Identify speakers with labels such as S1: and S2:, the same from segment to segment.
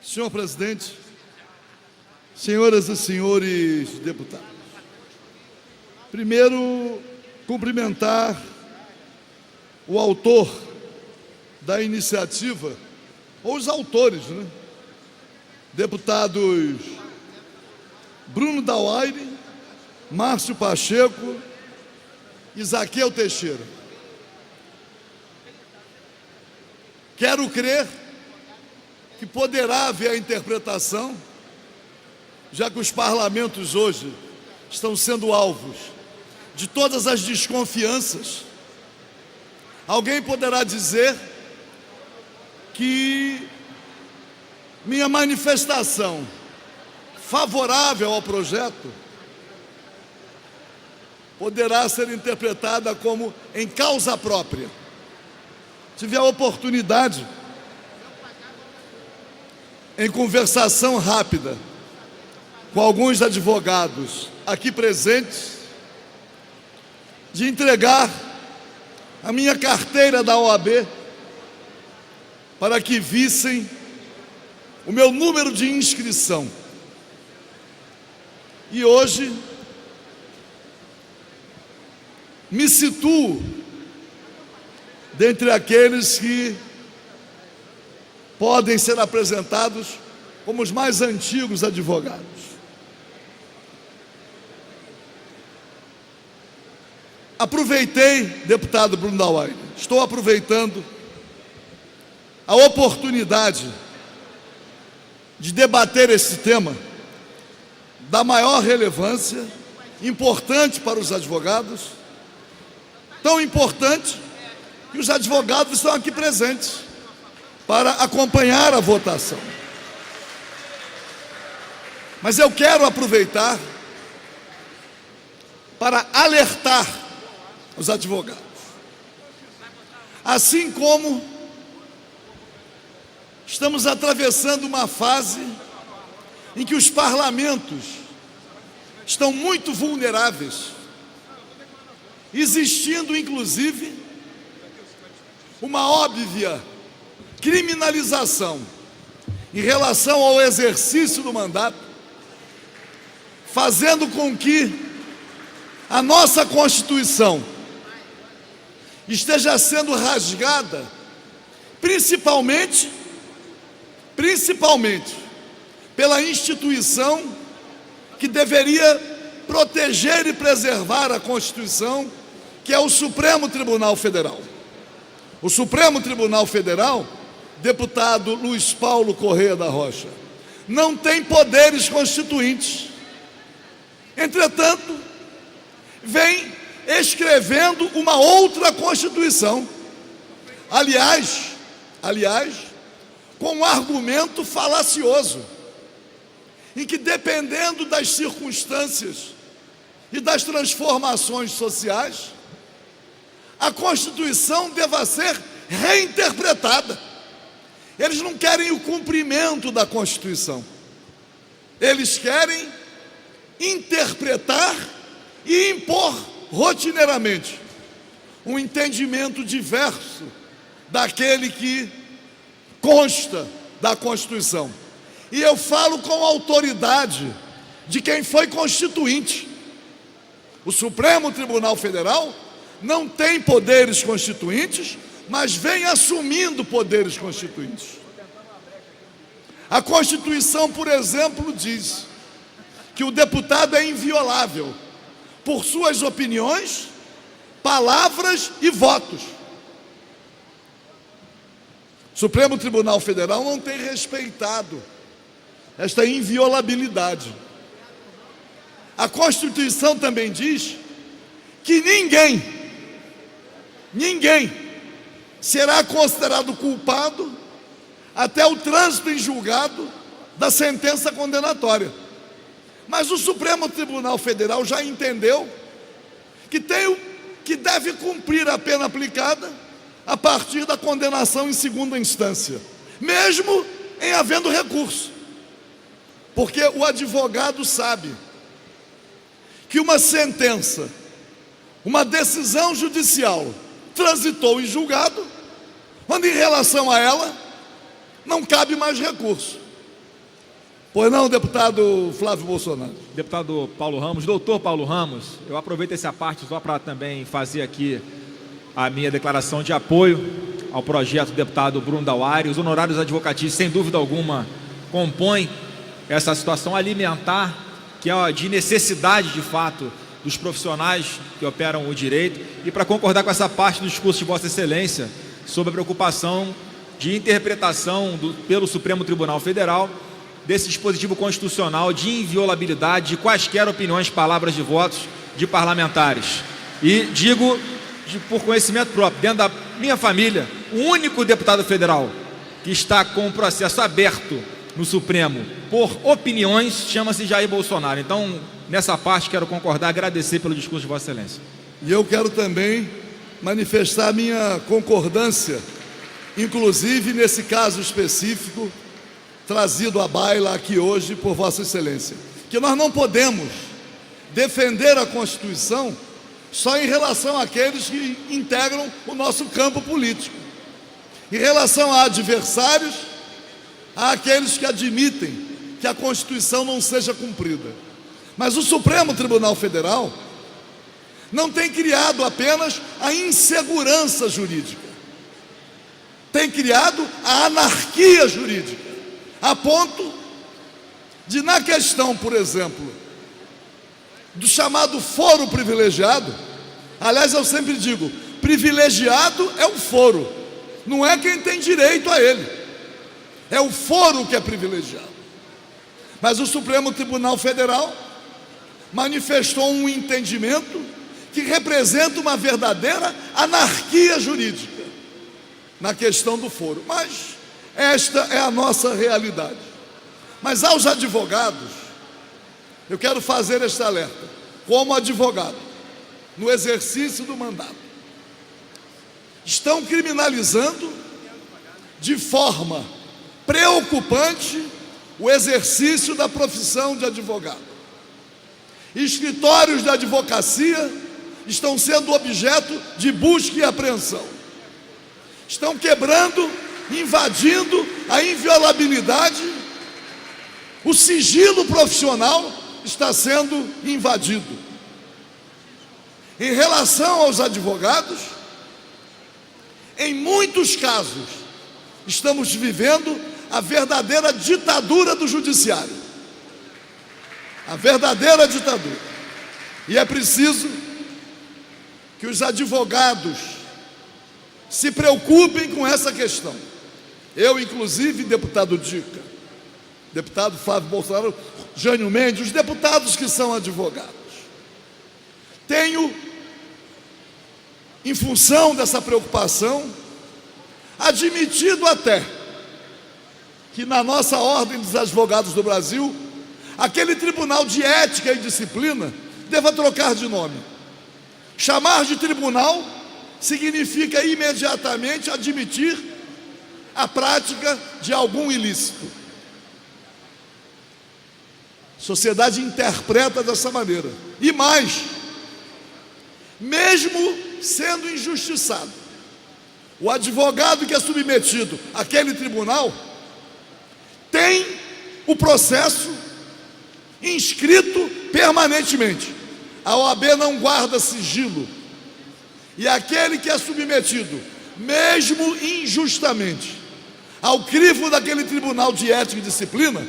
S1: Senhor presidente, senhoras e senhores deputados, primeiro, cumprimentar o autor da iniciativa, ou os autores, deputados Bruno Dauaire, Márcio Pacheco e Zaqueu Teixeira. Quero crer que poderá haver a interpretação, já que os parlamentos hoje estão sendo alvos de todas as desconfianças. Alguém poderá dizer que minha manifestação favorável ao projeto poderá ser interpretada como em causa própria. Tive a oportunidade, em conversação rápida com alguns advogados aqui presentes, de entregar a minha carteira da OAB para que vissem o meu número de inscrição. E hoje me situo dentre aqueles que podem ser apresentados como os mais antigos advogados. Aproveitei, deputado Bruno Dauaire, estou aproveitando a oportunidade de debater esse tema da maior relevância, importante para os advogados, tão importante que os advogados estão aqui presentes para acompanhar a votação. Mas eu quero aproveitar para alertar os advogados. Assim como estamos atravessando uma fase em que os parlamentos estão muito vulneráveis, existindo inclusive uma óbvia criminalização em relação ao exercício do mandato, fazendo com que a nossa Constituição esteja sendo rasgada, principalmente pela instituição que deveria proteger e preservar a Constituição, que é o Supremo Tribunal Federal. O Supremo Tribunal Federal, deputado Luiz Paulo Correia da Rocha, não tem poderes constituintes. Entretanto, vem escrevendo uma outra Constituição. Aliás, com um argumento falacioso, em que, dependendo das circunstâncias e das transformações sociais, a Constituição deva ser reinterpretada. Eles não querem o cumprimento da Constituição, eles querem interpretar e impor rotineiramente um entendimento diverso daquele que consta da Constituição. E eu falo com a autoridade de quem foi constituinte. O Supremo Tribunal Federal não tem poderes constituintes, mas vem assumindo poderes constituintes. A Constituição, por exemplo, diz que o deputado é inviolável por suas opiniões, palavras e votos. O Supremo Tribunal Federal não tem respeitado esta inviolabilidade. A Constituição também diz que ninguém será considerado culpado até o trânsito em julgado da sentença condenatória. Mas o Supremo Tribunal Federal já entendeu que deve cumprir a pena aplicada a partir da condenação em segunda instância, mesmo em havendo recurso. Porque o advogado sabe que uma sentença, uma decisão judicial transitou em julgado, quando em relação a ela não cabe mais recurso. Pois não, deputado Flávio Bolsonaro.
S2: Deputado Paulo Ramos, doutor Paulo Ramos, eu aproveito essa parte só para também fazer aqui a minha declaração de apoio ao projeto do deputado Bruno Dauaire. Os honorários advocatícios, sem dúvida alguma, compõem essa situação alimentar, que é de necessidade, de fato, dos profissionais que operam o direito. E para concordar com essa parte do discurso de Vossa Excelência sobre a preocupação de interpretação pelo Supremo Tribunal Federal desse dispositivo constitucional de inviolabilidade de quaisquer opiniões, palavras de votos de parlamentares. E digo por conhecimento próprio, dentro da minha família, o único deputado federal que está com o processo aberto no Supremo por opiniões chama-se Jair Bolsonaro. Então, nessa parte, quero concordar, agradecer pelo discurso de Vossa Excelência.
S1: E eu quero também manifestar minha concordância, inclusive nesse caso específico, trazido à baila aqui hoje por Vossa Excelência, que nós não podemos defender a Constituição só em relação àqueles que integram o nosso campo político. Em relação a adversários, há aqueles que admitem que a Constituição não seja cumprida. Mas o Supremo Tribunal Federal não tem criado apenas a insegurança jurídica, tem criado a anarquia jurídica, a ponto de, na questão, por exemplo, do chamado foro privilegiado, aliás, eu sempre digo, privilegiado é o foro, não é quem tem direito a ele, é o foro que é privilegiado. Mas o Supremo Tribunal Federal manifestou um entendimento que representa uma verdadeira anarquia jurídica na questão do foro. Mas esta é a nossa realidade. Mas aos advogados, eu quero fazer este alerta, como advogado, no exercício do mandato. Estão criminalizando de forma preocupante o exercício da profissão de advogado. Escritórios de advocacia estão sendo objeto de busca e apreensão. Estão quebrando, invadindo a inviolabilidade. O sigilo profissional está sendo invadido. Em relação aos advogados, em muitos casos, estamos vivendo a verdadeira ditadura do judiciário. A verdadeira ditadura. E é preciso que os advogados se preocupem com essa questão. Eu, inclusive, deputado Dica, deputado Flávio Bolsonaro, Jânio Mendes, os deputados que são advogados, tenho, em função dessa preocupação, admitido até que na nossa Ordem dos Advogados do Brasil, aquele Tribunal de Ética e Disciplina deva trocar de nome. Chamar de tribunal significa imediatamente admitir a prática de algum ilícito. A sociedade interpreta dessa maneira. E mais, mesmo sendo injustiçado, o advogado que é submetido àquele tribunal tem o processo inscrito permanentemente. A OAB não guarda sigilo. E aquele que é submetido, mesmo injustamente, ao crivo daquele Tribunal de Ética e Disciplina,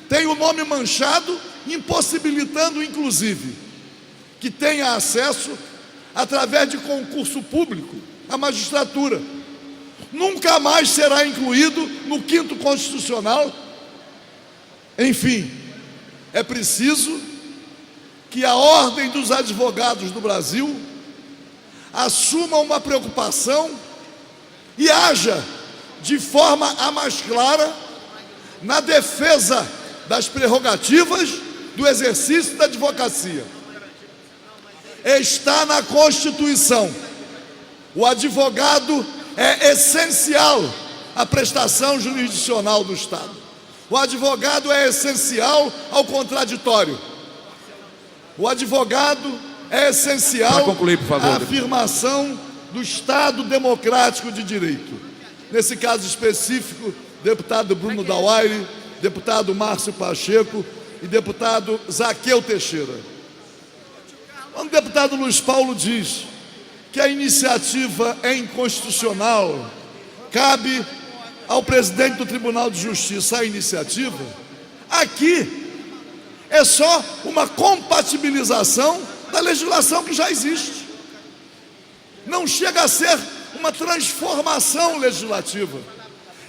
S1: tem o nome manchado, impossibilitando, inclusive, que tenha acesso, através de concurso público, à magistratura. Nunca mais será incluído no 5º Constitucional. Enfim, é preciso que a Ordem dos Advogados do Brasil assuma uma preocupação e haja de forma a mais clara na defesa das prerrogativas do exercício da advocacia. Está na Constituição. O advogado é essencial à prestação jurisdicional do Estado. O advogado é essencial ao contraditório. O advogado é essencial à afirmação do Estado democrático de direito. Nesse caso específico, deputado Bruno Dauaire, deputado Márcio Pacheco e deputado Zaqueu Teixeira. Quando o deputado Luiz Paulo diz que a iniciativa é inconstitucional, cabe ao presidente do Tribunal de Justiça a iniciativa, aqui é só uma compatibilização da legislação que já existe. Não chega a ser uma transformação legislativa.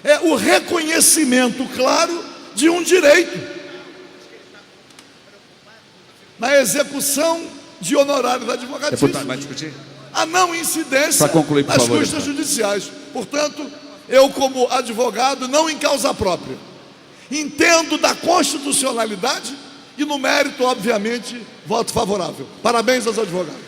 S1: É o reconhecimento claro de um direito na execução de honorários advocatícios.
S3: Deputado, vai discutir?
S1: A não incidência
S3: concluir, por
S1: das
S3: favor,
S1: custas
S3: deputado.
S1: judiciais. Portanto, eu, como advogado, não em causa própria, entendo da constitucionalidade e, no mérito, obviamente, voto favorável. Parabéns aos advogados.